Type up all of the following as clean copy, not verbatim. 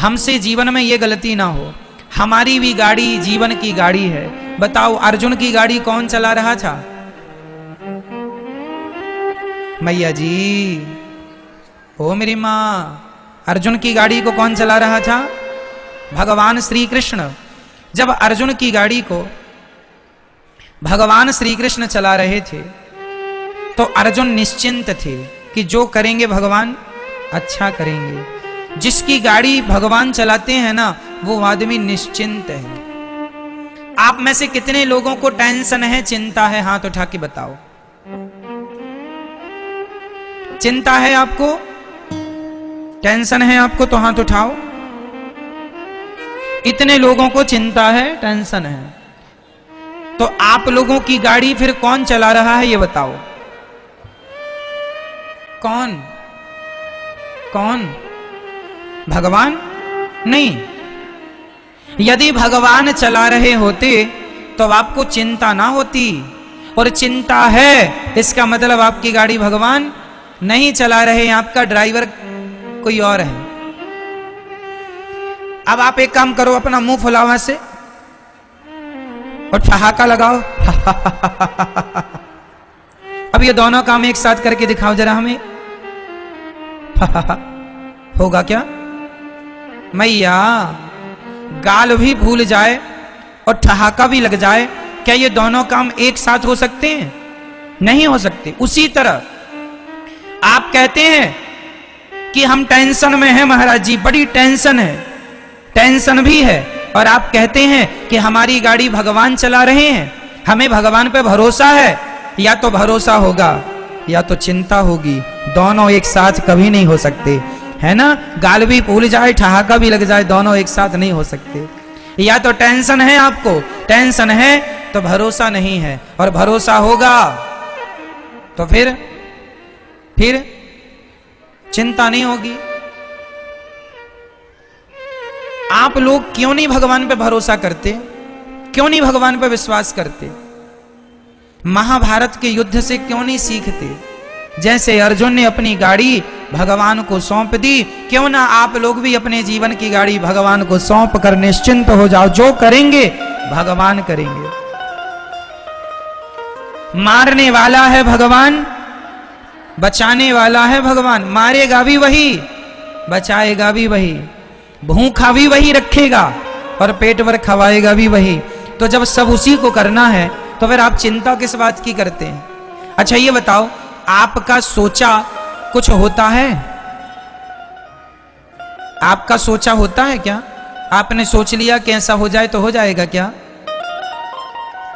हमसे जीवन में ये गलती ना हो। हमारी भी गाड़ी जीवन की गाड़ी है। बताओ अर्जुन की गाड़ी कौन चला रहा था? मैया जी, ओ मेरी माँ, अर्जुन की गाड़ी को कौन चला रहा था? भगवान श्री कृष्ण। जब अर्जुन की गाड़ी को भगवान श्री कृष्ण चला रहे थे तो अर्जुन निश्चिंत थे कि जो करेंगे भगवान अच्छा करेंगे। जिसकी गाड़ी भगवान चलाते हैं ना, वो आदमी निश्चिंत है। आप में से कितने लोगों को टेंशन है, चिंता है? हाथ उठा के बताओ। चिंता है आपको, टेंशन है आपको तो हाथ उठाओ। इतने लोगों को चिंता है, टेंशन है, तो आप लोगों की गाड़ी फिर कौन चला रहा है ये बताओ। कौन? कौन? भगवान? नहीं। यदि भगवान चला रहे होते तो आपको चिंता ना होती, और चिंता है इसका मतलब आपकी गाड़ी भगवान नहीं चला रहे, आपका ड्राइवर कोई और है। अब आप एक काम करो, अपना मुंह फुलाओ से और ठहाका लगाओ। अब ये दोनों काम एक साथ करके दिखाओ जरा हमें। होगा क्या? मैया, गाल भी भूल जाए और ठहाका भी लग जाए, क्या ये दोनों काम एक साथ हो सकते हैं? नहीं हो सकते। उसी तरह आप कहते हैं कि हम टेंशन में हैं महाराज जी, बड़ी टेंशन है, टेंशन भी है, और आप कहते हैं कि हमारी गाड़ी भगवान चला रहे हैं, हमें भगवान पे भरोसा है। या तो भरोसा होगा या तो चिंता होगी, दोनों एक साथ कभी नहीं हो सकते, है ना? गाल भी भूल जाए, ठहाका भी लग जाए, दोनों एक साथ नहीं हो सकते। या तो टेंशन है आपको, टेंशन है तो भरोसा नहीं है, और भरोसा होगा तो फिर चिंता नहीं होगी। आप लोग क्यों नहीं भगवान पे भरोसा करते? क्यों नहीं भगवान पे विश्वास करते? महाभारत के युद्ध से क्यों नहीं सीखते? जैसे अर्जुन ने अपनी गाड़ी भगवान को सौंप दी, क्यों ना आप लोग भी अपने जीवन की गाड़ी भगवान को सौंप कर निश्चिंत हो जाओ, जो करेंगे भगवान करेंगे। मारने वाला है भगवान, बचाने वाला है भगवान। मारेगा भी वही, बचाएगा भी वही, भूखा भी वही रखेगा और पेट भर खवाएगा भी वही। तो जब सब उसी को करना है तो फिर आप चिंता किस बात की करते हैं? अच्छा ये बताओ, आपका सोचा कुछ होता है? आपका सोचा होता है क्या? आपने सोच लिया कि ऐसा हो जाए तो हो जाएगा क्या?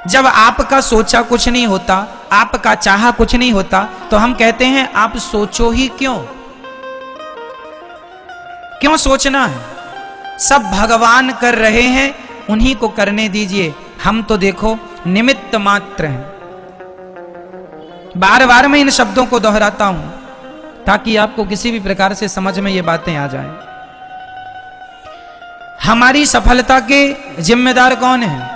जब आपका सोचा कुछ नहीं होता, आपका चाहा कुछ नहीं होता, तो हम कहते हैं आप सोचो ही क्यों? क्यों सोचना है? सब भगवान कर रहे हैं, उन्हीं को करने दीजिए। हम तो देखो निमित्त मात्र हैं। बार बार मैं इन शब्दों को दोहराता हूं ताकि आपको किसी भी प्रकार से समझ में ये बातें आ जाएं। हमारी सफलता के जिम्मेदार कौन है?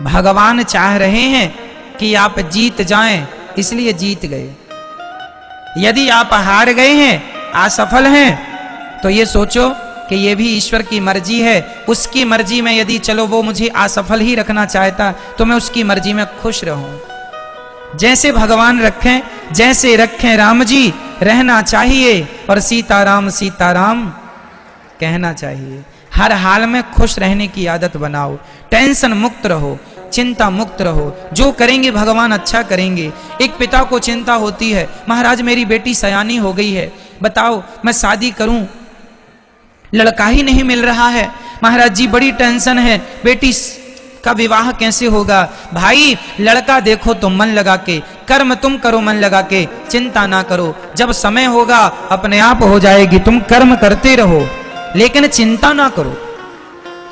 भगवान चाह रहे हैं कि आप जीत जाएं, इसलिए जीत गए। यदि आप हार गए हैं, असफल हैं, तो ये सोचो कि ये भी ईश्वर की मर्जी है। उसकी मर्जी में यदि चलो वो मुझे असफल ही रखना चाहता तो मैं उसकी मर्जी में खुश रहूं। जैसे भगवान रखें, जैसे रखें राम जी, रहना चाहिए, और सीताराम सीताराम कहना चाहिए। हर हाल में खुश रहने की आदत बनाओ, टेंशन मुक्त रहो, चिंता मुक्त रहो। जो करेंगे भगवान अच्छा करेंगे। एक पिता को चिंता होती है, महाराज मेरी बेटी सयानी हो गई है, बताओ मैं शादी करूं, लड़का ही नहीं मिल रहा है, महाराज जी बड़ी टेंशन है, बेटी का विवाह कैसे होगा? भाई लड़का देखो तुम मन लगा के, कर्म तुम करो मन लगा के, चिंता ना करो, जब समय होगा अपने आप हो जाएगी। तुम कर्म करते रहो लेकिन चिंता ना करो।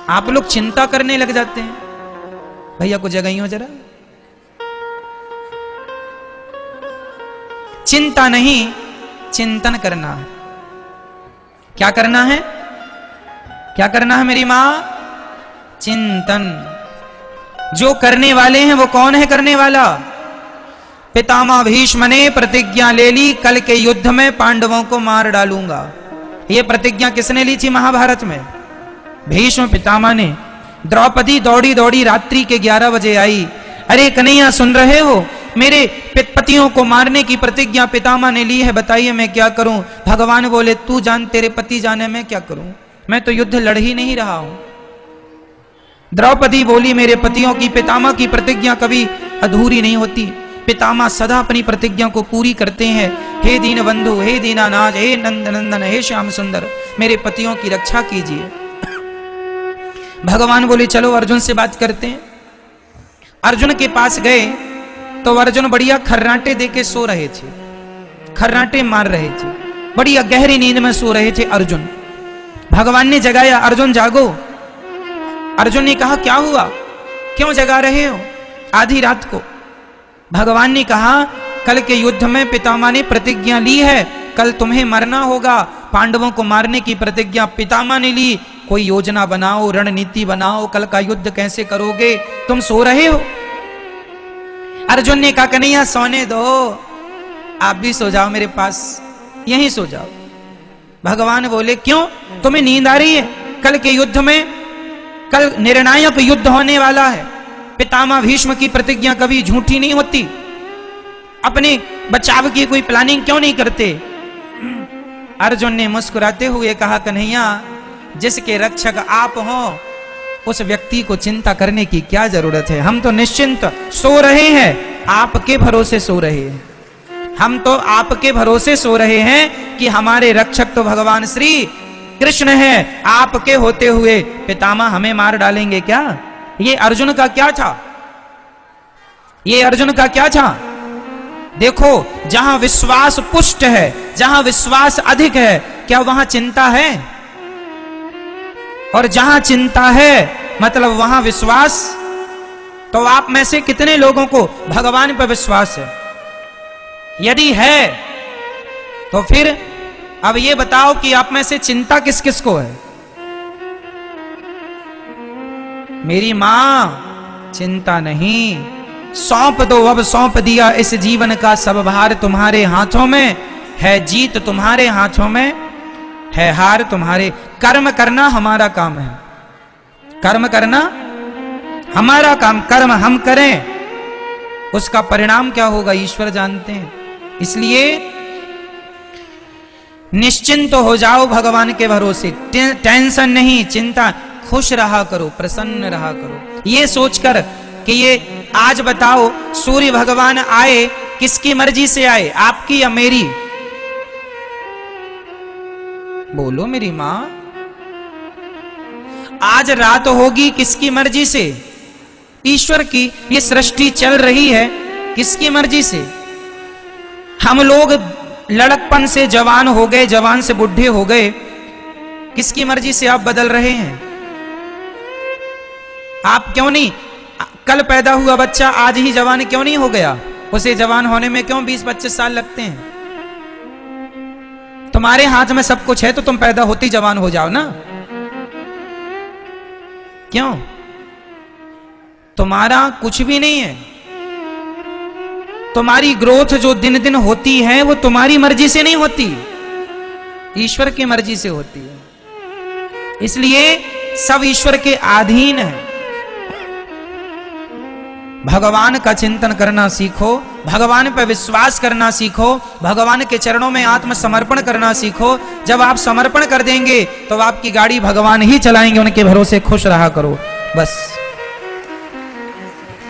आप लोग चिंता करने लग जाते हैं। भैया को जगह हो जरा। चिंता नहीं, चिंतन करना है। क्या करना है? क्या करना है मेरी मां? चिंतन। जो करने वाले हैं वो कौन है करने वाला? पितामह भीष्म ने प्रतिज्ञा ले ली, कल के युद्ध में पांडवों को मार डालूंगा। ये प्रतिज्ञा किसने ली थी महाभारत में? भीष्म पितामह ने। द्रौपदी दौड़ी दौड़ी रात्रि के 11 बजे आई। अरे कन्हैया सुन रहे हो, मेरे पतियों को मारने की प्रतिज्ञा पितामह ने ली है, बताइए मैं क्या करूं? भगवान बोले तू जान, तेरे पति जाने, मैं क्या करूं, मैं तो युद्ध लड़ ही नहीं रहा हूं। द्रौपदी बोली मेरे पतियों की, पितामह की प्रतिज्ञा कभी अधूरी नहीं होती, पितामह सदा अपनी प्रतिज्ञा को पूरी करते हैं। हे दीन बंधु, हे दीनानाथ, हे नंद नंदन, हे श्याम सुंदर, मेरे पतियों की रक्षा कीजिए। भगवान बोले चलो अर्जुन से बात करते हैं। अर्जुन के पास गए तो अर्जुन बढ़िया खर्राटे देके सो रहे थे, खर्राटे मार रहे थे, बढ़िया गहरी नींद में सो रहे थे अर्जुन। भगवान ने जगाया, अर्जुन जागो। अर्जुन ने कहा क्या हुआ, क्यों जगा रहे हो आधी रात को? भगवान ने कहा कल के युद्ध में पितामह ने प्रतिज्ञा ली है, कल तुम्हें मरना होगा, पांडवों को मारने की प्रतिज्ञा पितामह ने ली, कोई योजना बनाओ, रणनीति बनाओ, कल का युद्ध कैसे करोगे, तुम सो रहे हो। अर्जुन ने कहा कन्हैया सोने दो, आप भी सो जाओ मेरे पास, यहीं सो जाओ। भगवान बोले क्यों, तुम्हें नींद आ रही है? कल के युद्ध में, कल निर्णायक युद्ध होने वाला है, पितामह भीष्म की प्रतिज्ञा कभी झूठी नहीं होती, अपने बचाव की कोई प्लानिंग क्यों नहीं करते? अर्जुन ने मुस्कुराते हुए कहा कन्हैया जिसके रक्षक आप हो उस व्यक्ति को चिंता करने की क्या जरूरत है, हम तो निश्चिंत सो रहे हैं, आपके भरोसे सो रहे हैं, हम तो आपके भरोसे सो रहे हैं कि हमारे रक्षक तो भगवान श्री कृष्ण है, आपके होते हुए पितामह हमें मार डालेंगे क्या? ये अर्जुन का क्या था, ये अर्जुन का क्या था? देखो जहां विश्वास पुष्ट है, जहां विश्वास अधिक है, क्या वहां चिंता है? और जहां चिंता है मतलब वहां विश्वास। तो आप में से कितने लोगों को भगवान पर विश्वास है? यदि है तो फिर अब ये बताओ कि आप में से चिंता किस किस को है? मेरी मां चिंता नहीं, सौंप दो, अब सौंप दिया इस जीवन का सब भार तुम्हारे हाथों में है, जीत तुम्हारे हाथों में है, हार तुम्हारे। कर्म करना हमारा काम है, कर्म करना हमारा काम, कर्म हम करें, उसका परिणाम क्या होगा ईश्वर जानते हैं। इसलिए निश्चिंत हो जाओ भगवान के भरोसे, टेंशन नहीं, चिंता, खुश रहा करो, प्रसन्न रहा करो, ये सोचकर कि ये आज बताओ सूर्य भगवान आए किसकी मर्जी से आए, आपकी या मेरी? बोलो मेरी मां। आज रात होगी किसकी मर्जी से? ईश्वर की। ये सृष्टि चल रही है किसकी मर्जी से? हम लोग लड़कपन से जवान हो गए, जवान से बुढ़े हो गए, किसकी मर्जी से आप बदल रहे हैं? आप क्यों नहीं, कल पैदा हुआ बच्चा आज ही जवान क्यों नहीं हो गया? उसे जवान होने में क्यों 20-25 साल लगते हैं? तुम्हारे हाथ में सब कुछ है तो तुम पैदा होती जवान हो जाओ ना, क्यों? तुम्हारा कुछ भी नहीं है, तुम्हारी ग्रोथ जो दिन दिन होती है वो तुम्हारी मर्जी से नहीं होती, ईश्वर की मर्जी से होती है। इसलिए सब ईश्वर के अधीन है। भगवान का चिंतन करना सीखो, भगवान पर विश्वास करना सीखो, भगवान के चरणों में आत्मसमर्पण करना सीखो। जब आप समर्पण कर देंगे तो आपकी गाड़ी भगवान ही चलाएंगे, उनके भरोसे खुश रहा करो बस।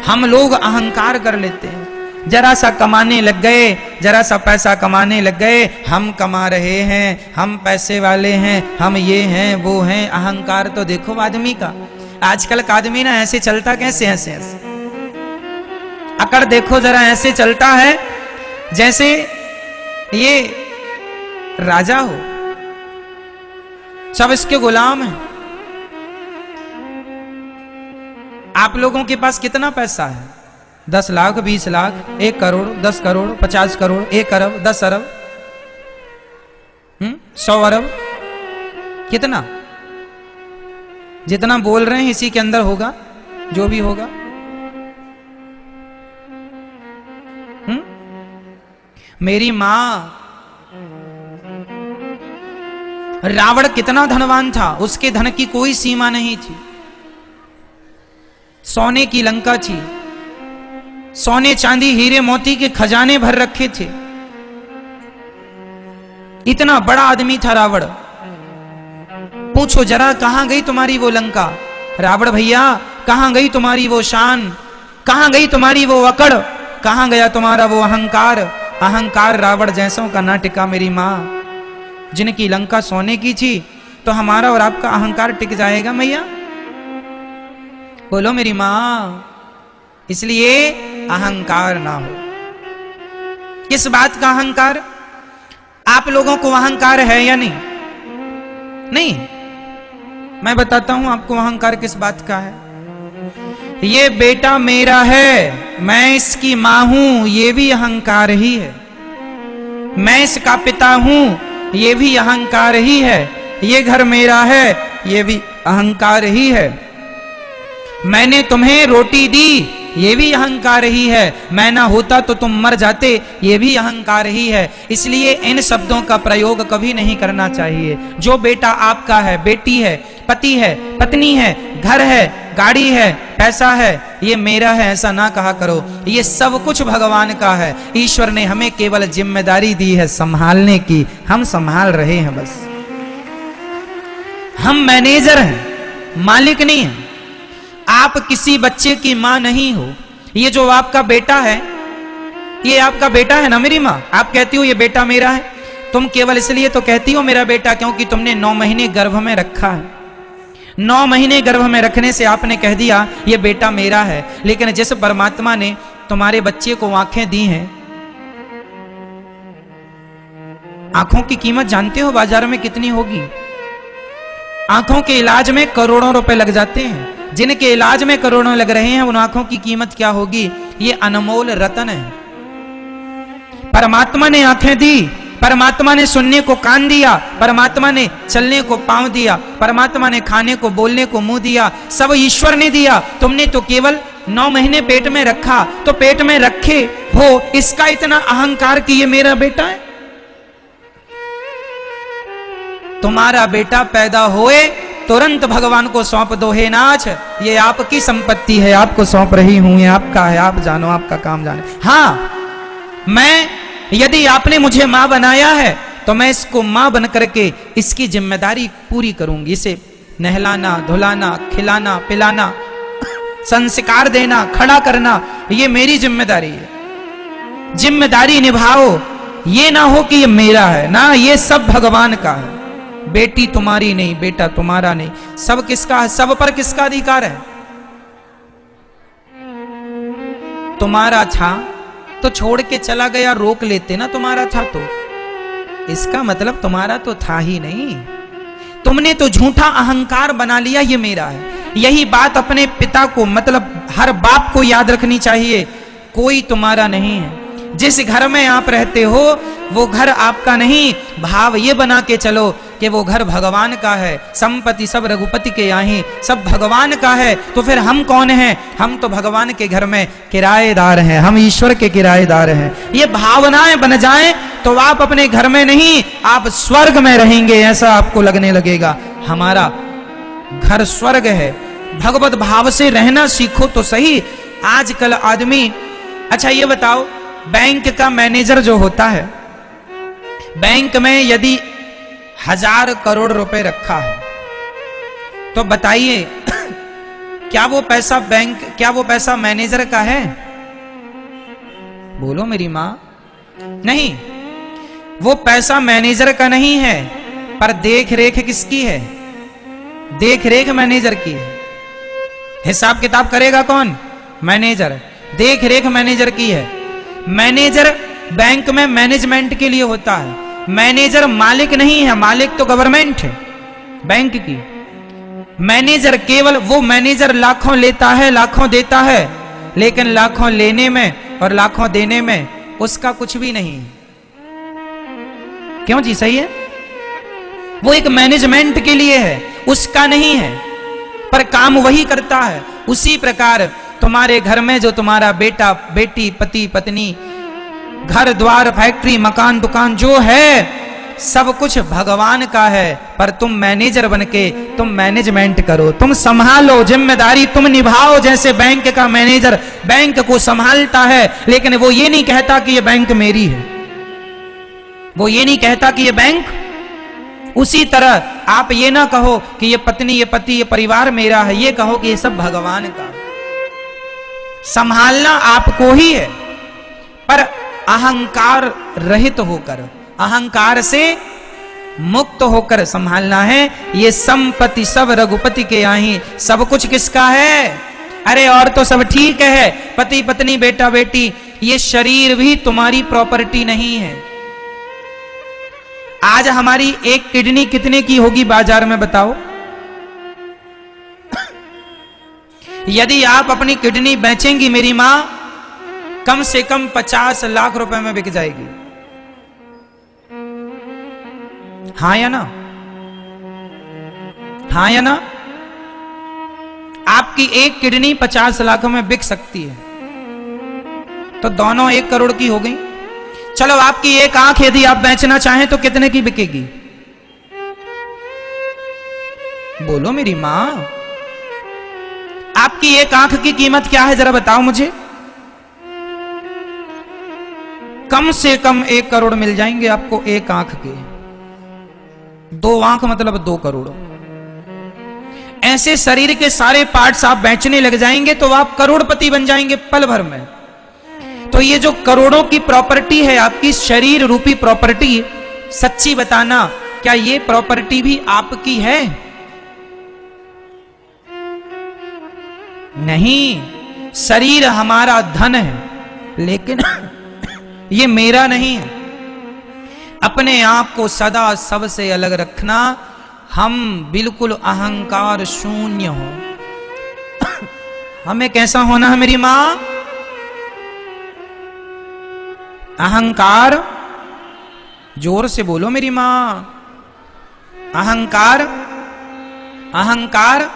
हम लोग अहंकार कर लेते हैं, जरा सा कमाने लग गए, जरा सा पैसा कमाने लग गए, हम कमा रहे हैं, हम पैसे वाले हैं, हम ये हैं वो हैं। अहंकार तो देखो आदमी का, आजकल का आदमी ना ऐसे चलता कैसे, ऐसे ऐसे अकड़ देखो जरा, ऐसे चलता है जैसे ये राजा हो, सब इसके गुलाम हैं। आप लोगों के पास कितना पैसा है? 10 लाख, 20 लाख, 1 करोड़, 10 करोड़, 50 करोड़, 1 अरब, 10 अरब, 100 अरब, कितना? जितना बोल रहे हैं इसी के अंदर होगा जो भी होगा। मेरी मां रावण कितना धनवान था, उसके धन की कोई सीमा नहीं थी। सोने की लंका थी, सोने चांदी हीरे मोती के खजाने भर रखे थे। इतना बड़ा आदमी था रावण। पूछो जरा कहां गई तुम्हारी वो लंका? रावण भैया कहां गई तुम्हारी वो शान? कहां गई तुम्हारी वो अकड़? कहां गया तुम्हारा वो अहंकार? अहंकार रावण जैसों का ना टिका मेरी मां। जिनकी लंका सोने की थी तो हमारा और आपका अहंकार टिक जाएगा मैया? बोलो मेरी मां। इसलिए अहंकार ना हो। किस बात का अहंकार? आप लोगों को अहंकार है या नहीं? नहीं। मैं बताता हूं आपको अहंकार किस बात का है। ये बेटा मेरा है, मैं इसकी मां हूं, ये भी अहंकार ही है। मैं इसका पिता हूं, ये भी अहंकार ही है। ये घर मेरा है, ये भी अहंकार ही है। मैंने तुम्हें रोटी दी, ये भी अहंकार ही है। मैं ना होता तो तुम मर जाते, ये भी अहंकार ही है। इसलिए इन शब्दों का प्रयोग कभी नहीं करना चाहिए। जो बेटा आपका है, बेटी है, पति है, पत्नी है, घर है, गाड़ी है, पैसा है, ये मेरा है ऐसा ना कहा करो। ये सब कुछ भगवान का है। ईश्वर ने हमें केवल जिम्मेदारी दी है संभालने की, हम संभाल रहे हैं बस। हम मैनेजर हैं, मालिक नहीं है। आप किसी बच्चे की मां नहीं हो। ये जो आपका बेटा है, ये आपका बेटा है ना मेरी मां। आप कहती हो ये बेटा मेरा है। तुम केवल इसलिए तो कहती हो मेरा बेटा क्योंकि तुमने 9 महीने गर्भ में रखा है। 9 महीने गर्भ में रखने से आपने कह दिया ये बेटा मेरा है। लेकिन जिस परमात्मा ने तुम्हारे बच्चे को आंखें दी हैं, आंखों की कीमत जानते हो बाजार में कितनी होगी? आंखों के इलाज में करोड़ों रुपए लग जाते हैं। जिनके इलाज में करोड़ों लग रहे हैं उन आंखों की कीमत क्या होगी? ये अनमोल रतन है। परमात्मा ने आंखें दी, परमात्मा ने सुनने को कान दिया, परमात्मा ने चलने को पांव दिया, परमात्मा ने खाने को बोलने को मुंह दिया। सब ईश्वर ने दिया। तुमने तो केवल 9 महीने पेट में रखा। तो पेट में रखे हो इसका इतना अहंकार कि ये मेरा बेटा है। तुम्हारा बेटा पैदा होए तुरंत भगवान को सौंप दो। हे नाथ, ये आपकी संपत्ति है, आपको सौंप रही हूं, ये आपका है, आप जानो, आपका काम जाने। हाँ, मैं यदि आपने मुझे मां बनाया है तो मैं इसको मां बन करके इसकी जिम्मेदारी पूरी करूंगी। इसे नहलाना, धुलाना, खिलाना, पिलाना, संस्कार देना, खड़ा करना, ये मेरी जिम्मेदारी है। जिम्मेदारी निभाओ। ये ना हो कि ये मेरा है, ना, ये सब भगवान का है। बेटी तुम्हारी नहीं, बेटा तुम्हारा नहीं, सब किसका है? सब पर किसका अधिकार है? तुम्हारा था तो छोड़ के चला गया, रोक लेते ना। तुम्हारा था तो इसका मतलब तुम्हारा तो था ही नहीं। तुमने तो झूठा अहंकार बना लिया ये मेरा है। यही बात अपने पिता को, मतलब हर बाप को याद रखनी चाहिए। कोई तुम्हारा नहीं है। जिस घर में आप रहते हो वो घर आपका नहीं। भाव ये बना के चलो कि वो घर भगवान का है। संपत्ति सब रघुपति के यहाँ, सब भगवान का है। तो फिर हम कौन हैं? हम तो भगवान के घर में किराएदार हैं, हम ईश्वर के किराएदार हैं। ये भावनाएं बन जाएं तो आप अपने घर में नहीं, आप स्वर्ग में रहेंगे, ऐसा आपको लगने लगेगा। हमारा घर स्वर्ग है। भगवत भाव से रहना सीखो तो सही। आजकल आदमी, अच्छा ये बताओ, बैंक का मैनेजर जो होता है, बैंक में यदि 1000 करोड़ रुपए रखा है तो बताइए क्या वो पैसा बैंक, क्या वो पैसा मैनेजर का है? बोलो मेरी मां। नहीं, वो पैसा मैनेजर का नहीं है, पर देख रेख किसकी है? देख रेख मैनेजर की है। हिसाब किताब करेगा कौन? मैनेजर। देख रेख मैनेजर की है। मैनेजर बैंक में मैनेजमेंट के लिए होता है। मैनेजर मालिक नहीं है, मालिक तो गवर्नमेंट है बैंक की। मैनेजर केवल वो मैनेजर लाखों लेता है, लाखों देता है, लेकिन लाखों लेने में और लाखों देने में उसका कुछ भी नहीं। क्यों जी? सही है। वो एक मैनेजमेंट के लिए है, उसका नहीं है, पर काम वही करता है। उसी प्रकार तुम्हारे घर में जो तुम्हारा बेटा, बेटी, पति, पत्नी, घर द्वार, फैक्ट्री, मकान, दुकान जो है, सब कुछ भगवान का है, पर तुम मैनेजर बनके तुम मैनेजमेंट करो, तुम संभालो, जिम्मेदारी तुम निभाओ। जैसे बैंक का मैनेजर बैंक को संभालता है, लेकिन वो ये नहीं कहता कि ये बैंक मेरी है, वो ये नहीं कहता कि ये बैंक। उसी तरह आप ये ना कहो कि ये पत्नी, ये पति, ये परिवार मेरा है, ये कहो कि ये सब भगवान का है। संभालना आपको ही है, पर अहंकार रहित होकर, अहंकार से मुक्त होकर संभालना है। ये संपत्ति सब रघुपति के आही, सब कुछ किसका है? अरे और तो सब ठीक है, पति पत्नी बेटा बेटी, ये शरीर भी तुम्हारी प्रॉपर्टी नहीं है। आज हमारी एक किडनी कितने की होगी बाजार में बताओ? यदि आप अपनी किडनी बेचेंगी मेरी मां, कम से कम 50 लाख रुपए में बिक जाएगी। हाँ या ना? हाँ या ना? आपकी एक किडनी 50 लाख में बिक सकती है, तो दोनों 1 करोड़ की हो गई। चलो आपकी एक आंख यदि आप बेचना चाहें तो कितने की बिकेगी? बोलो मेरी मां, आपकी एक आंख की कीमत क्या है जरा बताओ मुझे। कम से कम 1 करोड़ मिल जाएंगे आपको एक आंख के। 2 आंख मतलब 2 करोड़। ऐसे शरीर के सारे पार्ट्स आप बेचने लग जाएंगे तो आप करोड़पति बन जाएंगे पल भर में। तो ये जो करोड़ों की प्रॉपर्टी है आपकी, शरीर रूपी प्रॉपर्टी, सच्ची बताना क्या ये प्रॉपर्टी भी आपकी है? नहीं, शरीर हमारा धन है, लेकिन ये मेरा नहीं है। अपने आप को सदा सबसे अलग रखना, हम बिल्कुल अहंकार शून्य हो। हमें कैसा होना है मेरी मां? अहंकार, जोर से बोलो मेरी मां, अहंकार, अहंकार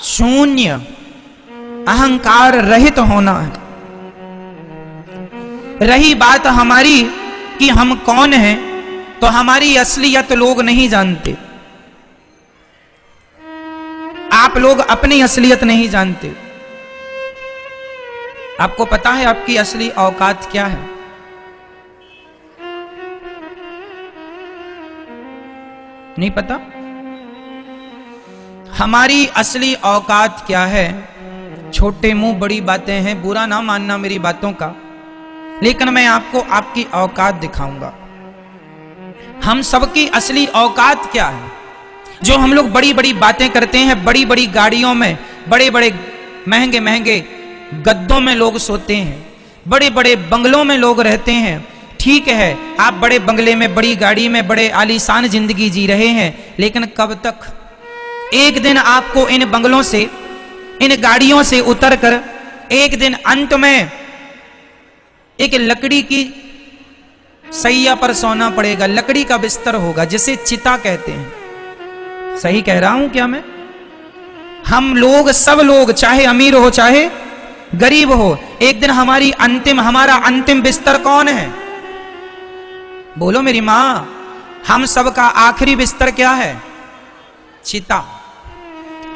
शून्य, अहंकार रहित होना है। रही बात हमारी कि हम कौन हैं, तो हमारी असलियत लोग नहीं जानते। आप लोग अपनी असलियत नहीं जानते। आपको पता है आपकी असली औकात क्या है? नहीं पता? हमारी असली औकात क्या है? छोटे मुंह बड़ी बातें हैं, बुरा ना मानना मेरी बातों का, लेकिन मैं आपको आपकी औकात दिखाऊंगा। हम सबकी असली औकात क्या है? जो हम लोग बड़ी बड़ी बातें करते हैं, बड़ी बड़ी गाड़ियों में, बड़े बड़े महंगे महंगे गद्दों में लोग सोते हैं, बड़े बड़े बंगलों में लोग रहते हैं। ठीक है, आप बड़े बंगले में, बड़ी गाड़ी में, बड़े आलीशान जिंदगी जी रहे हैं, लेकिन कब तक? एक दिन आपको इन बंगलों से, इन गाड़ियों से उतरकर एक दिन अंत में एक लकड़ी की सैया पर सोना पड़ेगा, लकड़ी का बिस्तर होगा जिसे चिता कहते हैं। सही कह रहा हूं क्या मैं? हम लोग, सब लोग, चाहे अमीर हो चाहे गरीब हो, एक दिन हमारा अंतिम बिस्तर कौन है? बोलो मेरी मां, हम सबका आखिरी बिस्तर क्या है? चिता।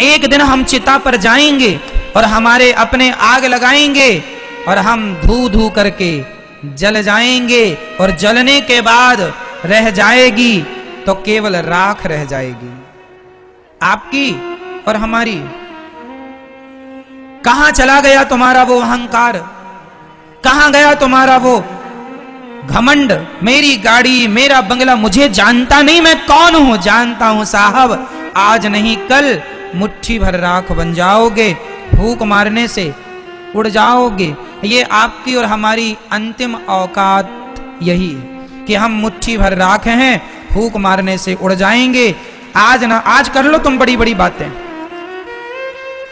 एक दिन हम चिता पर जाएंगे और हमारे अपने आग लगाएंगे और हम धू धू करके जल जाएंगे, और जलने के बाद रह जाएगी तो केवल राख रह जाएगी, आपकी और हमारी। कहां चला गया तुम्हारा वो अहंकार? कहां गया तुम्हारा वो घमंड? मेरी गाड़ी, मेरा बंगला, मुझे जानता नहीं मैं कौन हूं? जानता हूं साहब, आज नहीं कल मुट्ठी भर राख बन जाओगे, फूंक मारने से उड़ जाओगे। ये आपकी और हमारी अंतिम औकात यही है कि हम मुट्ठी भर राख हैं, फूंक मारने से उड़ जाएंगे। आज कर लो तुम बड़ी बड़ी बातें,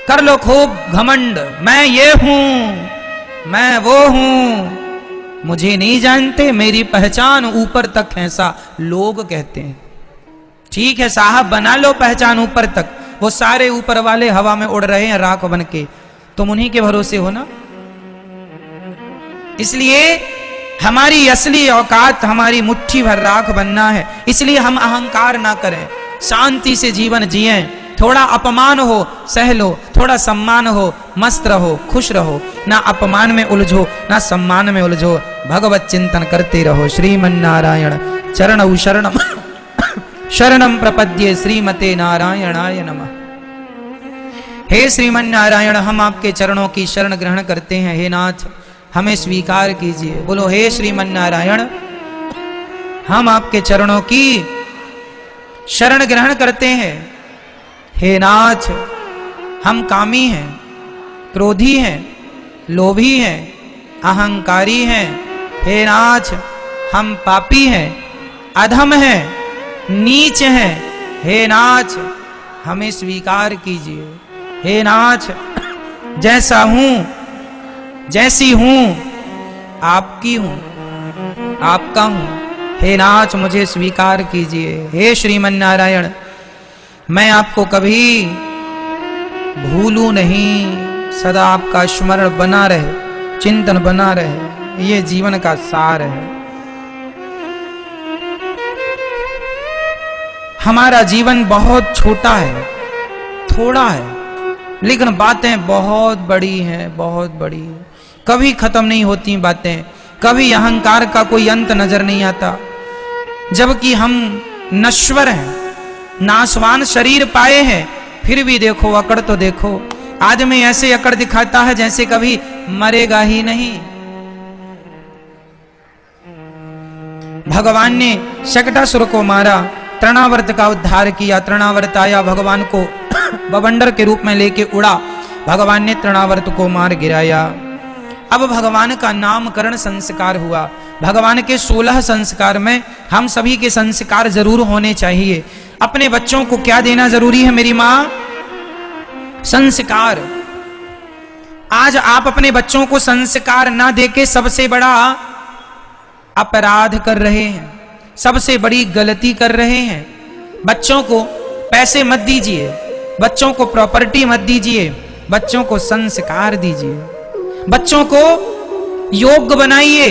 कर लो खूब घमंड, मैं ये हूं, मैं वो हूं, मुझे नहीं जानते, मेरी पहचान ऊपर तक है, ऐसा लोग कहते हैं। ठीक है साहब, बना लो पहचान ऊपर तक, वो सारे ऊपर वाले हवा में उड़ रहे हैं राख बन के, तुम उन्हीं के भरोसे हो ना। इसलिए हमारी असली औकात हमारी मुट्ठी भर राख बनना है। इसलिए हम अहंकार ना करें, शांति से जीवन जिएं। थोड़ा अपमान हो सह लो, थोड़ा सम्मान हो मस्त रहो, खुश रहो। ना अपमान में उलझो ना सम्मान में उलझो, भगवत चिंतन करते रहो। श्रीमन्नारायण चरणौ शरणम शरणम प्रपद्ये, श्रीमते नारायणाय नमः। हे श्रीमन्नारायण, हम आपके चरणों की शरण ग्रहण करते हैं। हे नाथ, हमें स्वीकार कीजिए। बोलो हे श्रीमन्नारायण, हम आपके चरणों की शरण ग्रहण करते हैं। हे नाथ, हम कामी हैं, क्रोधी हैं, लोभी हैं, अहंकारी हैं। हे नाथ, हम पापी हैं, अधम हैं, नीच हैं। हे नाथ, हमें स्वीकार कीजिए। हे नाथ, जैसा हूं जैसी हूं आपकी हूं, आपका हूं। हे नाथ, मुझे स्वीकार कीजिए। हे श्रीमन्नारायण, मैं आपको कभी भूलूं नहीं, सदा आपका स्मरण बना रहे, चिंतन बना रहे। ये जीवन का सार है। हमारा जीवन बहुत छोटा है, थोड़ा है, लेकिन बातें बहुत बड़ी हैं, बहुत बड़ी है। कभी खत्म नहीं होती बातें, कभी अहंकार का कोई अंत नजर नहीं आता। जबकि हम नश्वर हैं, नाशवान शरीर पाए हैं, फिर भी देखो अकड़ तो देखो। आदमी ऐसे अकड़ दिखाता है जैसे कभी मरेगा ही नहीं। भगवान ने शकटासुर को मारा, तृणावर्त का उद्धार किया। तृणावर्त आया, भगवान को बवंडर के रूप में लेके उड़ा। भगवान ने तृणावर्त को मार गिराया। अब भगवान का नामकरण संस्कार हुआ। भगवान के 16 संस्कार में हम सभी के संस्कार जरूर होने चाहिए। अपने बच्चों को क्या देना जरूरी है मेरी माँ? संस्कार। आज आप अपने बच्चों को संस्कार ना देके सबसे बड़ा अपराध कर रहे हैं, सबसे बड़ी गलती कर रहे हैं। बच्चों को पैसे मत दीजिए, बच्चों को प्रॉपर्टी मत दीजिए, बच्चों को संस्कार दीजिए, बच्चों को योग्य बनाइए।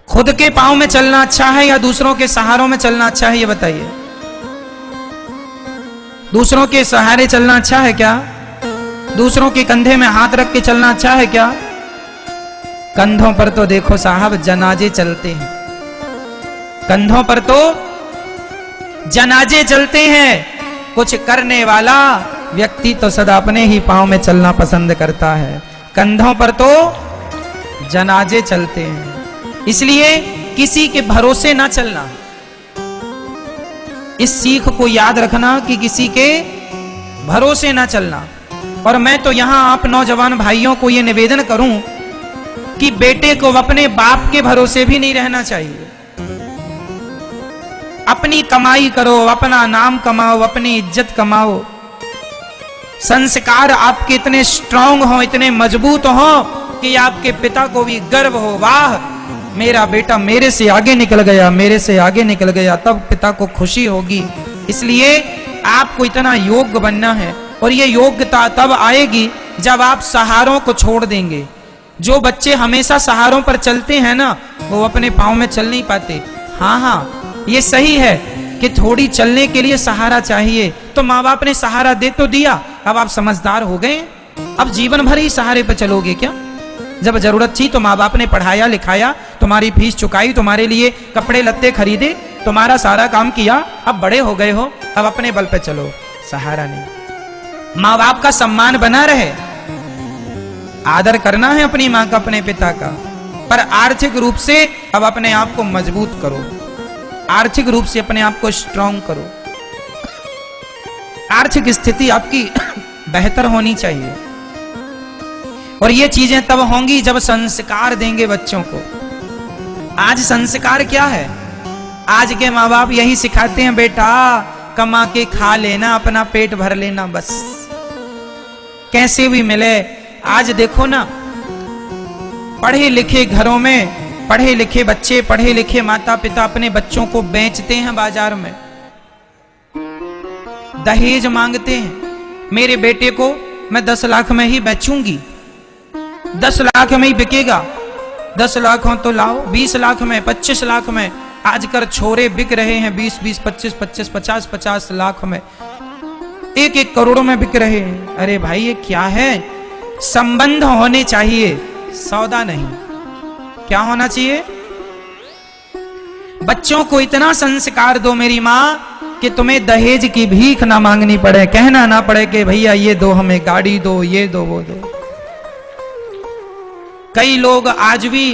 खुद के पांव में चलना अच्छा है या दूसरों के सहारों में चलना अच्छा है, ये बताइए। दूसरों के सहारे चलना अच्छा है क्या? दूसरों के कंधे में हाथ रख के चलना अच्छा है क्या? कंधों पर तो देखो साहब जनाजे चलते हैं, कंधों पर तो जनाजे चलते हैं। कुछ करने वाला व्यक्ति तो सदा अपने ही पांव में चलना पसंद करता है, कंधों पर तो जनाजे चलते हैं। इसलिए किसी के भरोसे ना चलना। इस सीख को याद रखना कि किसी के भरोसे ना चलना। और मैं तो यहां आप नौजवान भाइयों को यह निवेदन करूं कि बेटे को अपने बाप के भरोसे भी नहीं रहना चाहिए। अपनी कमाई करो, अपना नाम कमाओ, अपनी इज्जत कमाओ। संस्कार आपके इतने स्ट्रांग हो, इतने मजबूत हो कि आपके पिता को भी गर्व हो, वाह मेरा बेटा मेरे से आगे निकल गया, मेरे से आगे निकल गया। तब पिता को खुशी होगी। इसलिए आपको इतना योग्य बनना है। और ये योग्यता तब आएगी जब आप सहारों को छोड़ देंगे। जो बच्चे हमेशा सहारों पर चलते हैं ना, वो अपने पांव में चल नहीं पाते। हाँ, ये सही है कि थोड़ी चलने के लिए सहारा चाहिए, तो माँ बाप ने सहारा दे तो दिया, अब आप समझदार हो गए, अब जीवन भर ही सहारे पर चलोगे क्या? जब जरूरत थी तो माँ बाप ने पढ़ाया लिखाया, तुम्हारी फीस चुकाई, तुम्हारे लिए कपड़े लत्ते खरीदे, तुम्हारा सारा काम किया, अब बड़े हो गए हो, अब अपने बल पे चलो, सहारा नहीं। माँ बाप का सम्मान बना रहे, आदर करना है अपनी माँ का, अपने पिता का, पर आर्थिक रूप से अब अपने आप को मजबूत करो, आर्थिक रूप से अपने आप को स्ट्रांग करो। आर्थिक स्थिति आपकी बेहतर होनी चाहिए। और ये चीजें तब होंगी जब संस्कार देंगे बच्चों को। आज संस्कार क्या है? आज के माँ बाप यही सिखाते हैं, बेटा कमा के खा लेना, अपना पेट भर लेना, बस कैसे भी मिले। आज देखो ना, पढ़े लिखे घरों में पढ़े लिखे बच्चे, पढ़े लिखे माता पिता अपने बच्चों को बेचते हैं बाजार में, दहेज मांगते हैं। मेरे बेटे को मैं 10 लाख में ही बेचूंगी, 10 लाख में ही बिकेगा। 10 लाख हो तो लाओ, 20 लाख में, 25 लाख में। आजकल छोरे बिक रहे हैं 20-20, 25-25, 50-50 लाख में, 1-1 करोड़ में बिक रहे हैं। अरे भाई ये क्या है? संबंध होने चाहिए, सौदा नहीं। क्या होना चाहिए? बच्चों को इतना संस्कार दो मेरी माँ कि तुम्हें दहेज की भीख ना मांगनी पड़े, कहना ना पड़े कि भैया ये दो, हमें गाड़ी दो, ये दो, वो दो। कई लोग आज भी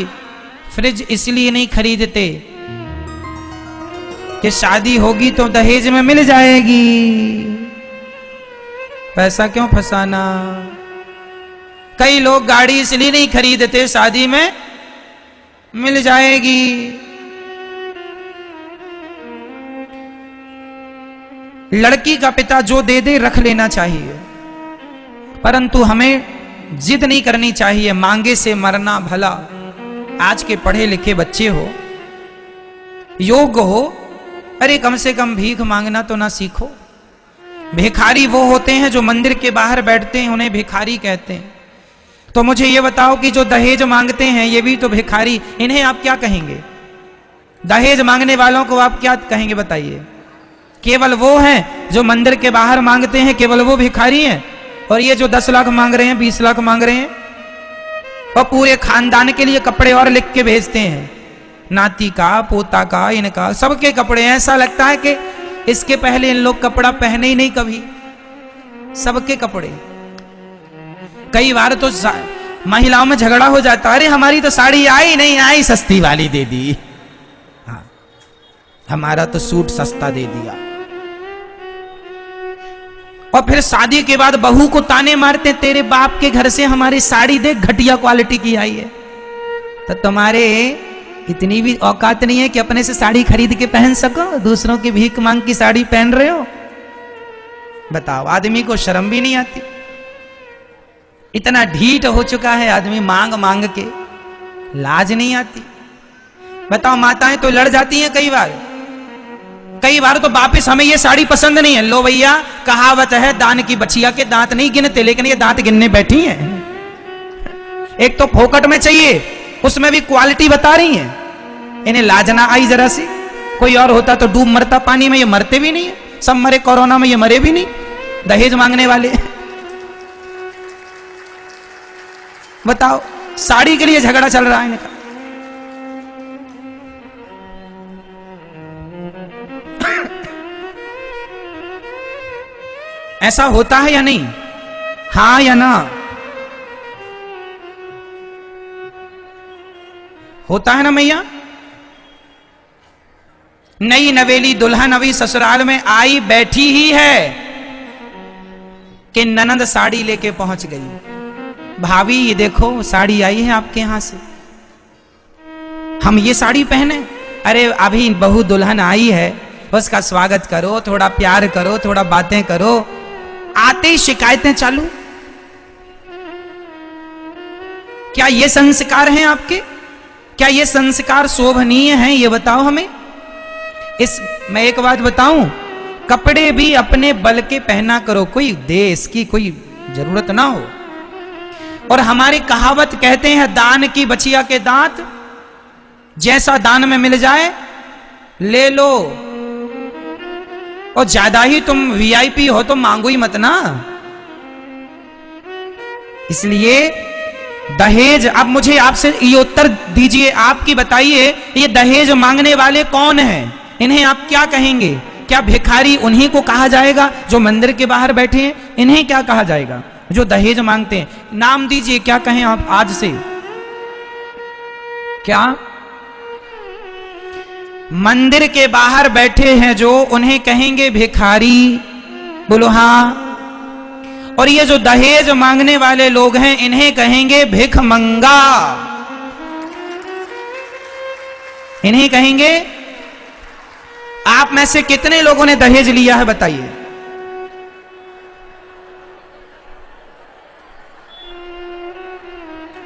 फ्रिज इसलिए नहीं खरीदते कि शादी होगी तो दहेज में मिल जाएगी, पैसा क्यों फंसाना। कई लोग गाड़ी इसलिए नहीं खरीदते, शादी में मिल जाएगी। लड़की का पिता जो दे दे रख लेना चाहिए, परंतु हमें जिद नहीं करनी चाहिए। मांगे से मरना भला। आज के पढ़े लिखे बच्चे हो, योग्य हो, अरे कम से कम भीख मांगना तो ना सीखो। भिखारी वो होते हैं जो मंदिर के बाहर बैठते हैं, उन्हें भिखारी कहते हैं। तो मुझे ये बताओ कि जो दहेज मांगते हैं ये भी तो भिखारी, इन्हें आप क्या कहेंगे? दहेज मांगने वालों को आप क्या कहेंगे बताइए? केवल वो हैं जो मंदिर के बाहर मांगते हैं, केवल वो भिखारी हैं? और ये जो 10 लाख मांग रहे हैं, 20 लाख मांग रहे हैं, और पूरे खानदान के लिए कपड़े और लिख के भेजते हैं, नाती का, पोता का, इनका, सबके कपड़े। ऐसा लगता है कि इसके पहले इन लोग कपड़ा पहने ही नहीं कभी, सबके कपड़े। कई बार तो महिलाओं में झगड़ा हो जाता, अरे हमारी तो साड़ी आई नहीं, आई सस्ती वाली दे दी, हाँ हमारा तो सूट सस्ता दे दिया। और फिर शादी के बाद बहू को ताने मारते, तेरे बाप के घर से हमारी साड़ी देख घटिया क्वालिटी की आई है। तो तुम्हारे इतनी भी औकात नहीं है कि अपने से साड़ी खरीद के पहन सको, दूसरों की भीख मांग की साड़ी पहन रहे हो। बताओ, आदमी को शर्म भी नहीं आती? इतना ढीठ हो चुका है आदमी, मांग मांग के लाज नहीं आती। बताओ, माताएं तो लड़ जाती हैं कई बार। कई बार तो वापिस हमें ये साड़ी पसंद नहीं है, लो भैया कहावत है दान की बछिया के दांत नहीं गिनते, लेकिन ये दांत गिनने बैठी हैं। एक तो फोकट में चाहिए, उसमें भी क्वालिटी बता रही हैं। इन्हें लाज ना आई जरा सी? कोई और होता तो डूब मरता पानी में, ये मरते भी नहीं है। सब मरे कोरोना में, ये मरे भी नहीं, दहेज मांगने वाले। बताओ, साड़ी के लिए झगड़ा चल रहा है इनका। ऐसा होता है या नहीं? हाँ या ना? होता है ना मैया? नई नवेली दुल्हन अभी ससुराल में आई बैठी ही है कि ननंद साड़ी लेके पहुंच गई। भाभी ये देखो साड़ी आई है आपके यहां से, हम ये साड़ी पहने। अरे अभी बहू दुल्हन आई है, उसका स्वागत करो, थोड़ा प्यार करो, थोड़ा बातें करो। आते ही शिकायतें चालू। क्या ये संस्कार हैं आपके? क्या ये संस्कार शोभनीय हैं? ये बताओ हमें। मैं एक बात बताऊं, कपड़े भी अपने बल के पहना करो, कोई देश की कोई जरूरत ना हो। और हमारी कहावत कहते हैं, दान की बछिया के दांत, जैसा दान में मिल जाए ले लो। और ज्यादा ही तुम वीआईपी हो तो मांगो ही मत ना। इसलिए दहेज, अब मुझे आपसे ये उत्तर दीजिए, आपकी बताइए, ये दहेज मांगने वाले कौन हैं? इन्हें आप क्या कहेंगे? क्या भिखारी उन्हीं को कहा जाएगा जो मंदिर के बाहर बैठे हैं? इन्हें क्या कहा जाएगा जो दहेज मांगते हैं? नाम दीजिए, क्या कहें आप आज से? क्या मंदिर के बाहर बैठे हैं जो, उन्हें कहेंगे भिखारी? बोलो हाँ। और ये जो दहेज मांगने वाले लोग हैं, इन्हें कहेंगे भिखमंगा। इन्हें कहेंगे। आप में से कितने लोगों ने दहेज लिया है बताइए?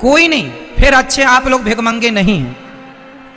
कोई नहीं। फिर अच्छे आप लोग भिखमंगे नहीं हैं।